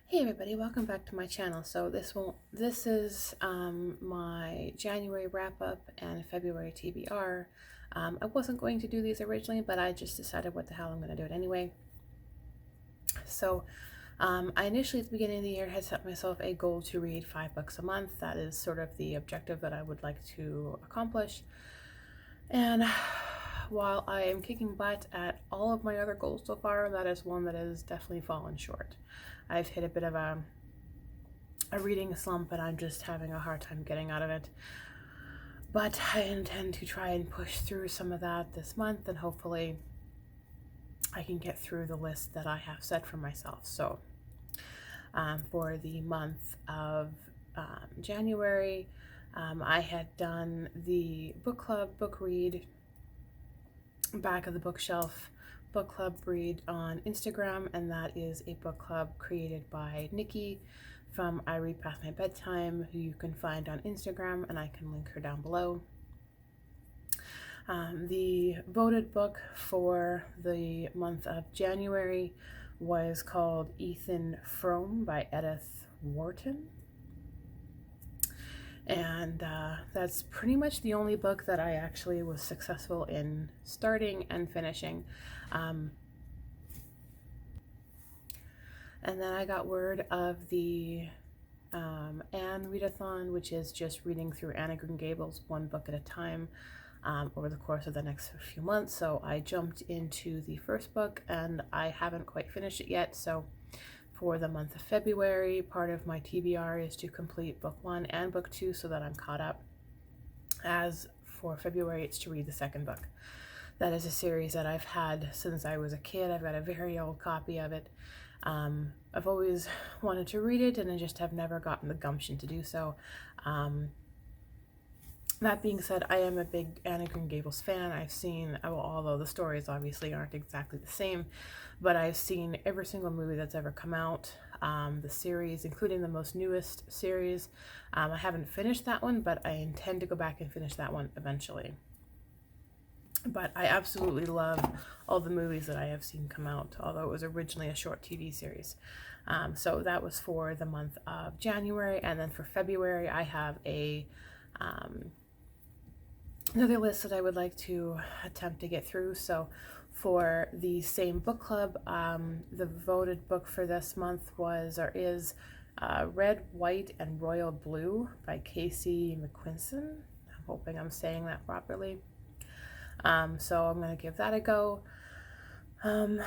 Hey everybody, welcome back to my channel. So this is my January wrap up and February TBR. I wasn't going to do these originally, but I just decided what the hell, I'm going to do it anyway. So I initially at the beginning of the year had set myself a goal to read 5 books a month. That is sort of the objective that I would like to accomplish. And while I am kicking butt at all of my other goals so far, that is one that has definitely fallen short. I've hit a bit of a reading slump and I'm just having a hard time getting out of it. But I intend to try and push through some of that this month, and hopefully I can get through the list that I have set for myself. So for the month of January, I had done the book club book read, back of the bookshelf book club read on Instagram, and that is a book club created by Nikki from I Read Past My Bedtime, who you can find on Instagram, and I can link her down below. The voted book for the month of January was called Ethan Frome by Edith Wharton. And that's pretty much the only book that I actually was successful in starting and finishing. And then I got word of the Anne Readathon, which is just reading through Anne Green Gables one book at a time over the course of the next few months. So I jumped into the first book and I haven't quite finished it yet. So for the month of February, part of my TBR is to complete book 1 and book 2 so that I'm caught up. As for February, it's to read the second book. That is a series that I've had since I was a kid. I've got a very old copy of it. I've always wanted to read it and I just have never gotten the gumption to do so. That being said, I am a big Anne Green Gables fan. I've seen, although the stories obviously aren't exactly the same, but I've seen every single movie that's ever come out, the series, including the most newest series. I haven't finished that one, but I intend to go back and finish that one eventually. But I absolutely love all the movies that I have seen come out, although it was originally a short TV series. So that was for the month of January, and then for February I have another list that I would like to attempt to get through. So for the same book club, the voted book for this month is Red, White, and Royal Blue by Casey McQuiston. I'm hoping I'm saying that properly. So I'm going to give that a go. And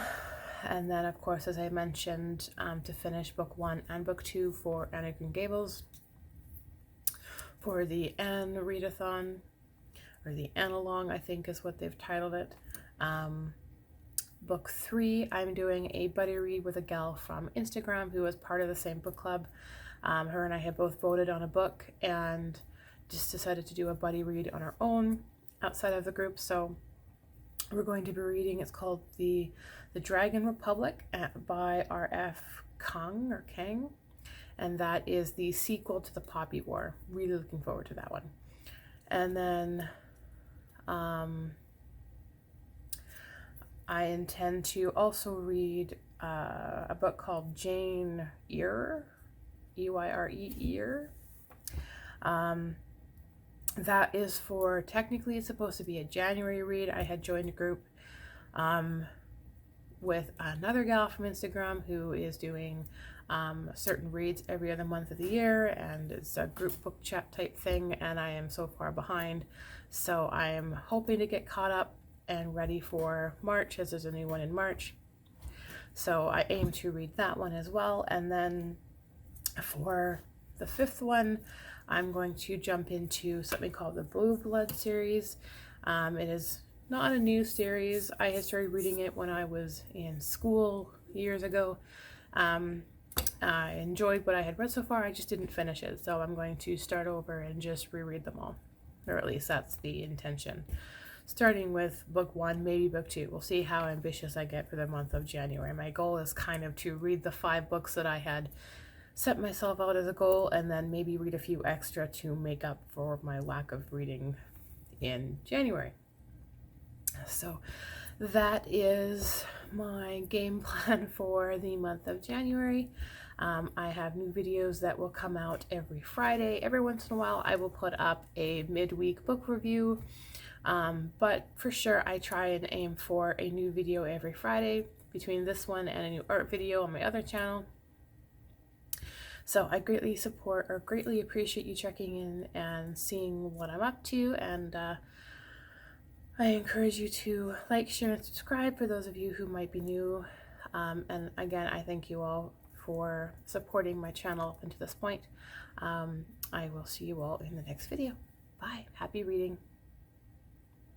then, of course, as I mentioned, to finish book 1 and book 2 for Anne Green Gables. For the Anne Readathon, or the Annealong, I think is what they've titled it. Book 3, I'm doing a buddy read with a gal from Instagram who was part of the same book club. Her and I have both voted on a book and just decided to do a buddy read on our own outside of the group. So we're going to be reading, it's called The Dragon Republic by R.F. Kang, and that is the sequel to the Poppy War. Really looking forward to that one. And then I intend to also read a book called Jane Eyre, E-Y-R-E, Eyre. That is for, technically it's supposed to be a January read. I had joined a group with another gal from Instagram who is doing certain reads every other month of the year, and it's a group book chat type thing, and I am so far behind. So I am hoping to get caught up and ready for March, as there's a new one in March. So I aim to read that one as well. And then for the 5th one, I'm going to jump into something called the Blue Blood series. It is not a new series. I had started reading it when I was in school years ago. I enjoyed what I had read so far, I just didn't finish it. So I'm going to start over and just reread them all. Or at least that's the intention. Starting with book 1, maybe book 2. We'll see how ambitious I get for the month of January. My goal is kind of to read the 5 books that I had set myself out as a goal, and then maybe read a few extra to make up for my lack of reading in January. So that is my game plan for the month of January. I have new videos that will come out every Friday. Every once in a while I will put up a midweek book review, but for sure I try and aim for a new video every Friday between this one and a new art video on my other channel. So I greatly support or greatly appreciate you checking in and seeing what I'm up to, and I encourage you to like, share, and subscribe for those of you who might be new. And again, I thank you all for supporting my channel up until this point. I will see you all in the next video. Bye. Happy reading.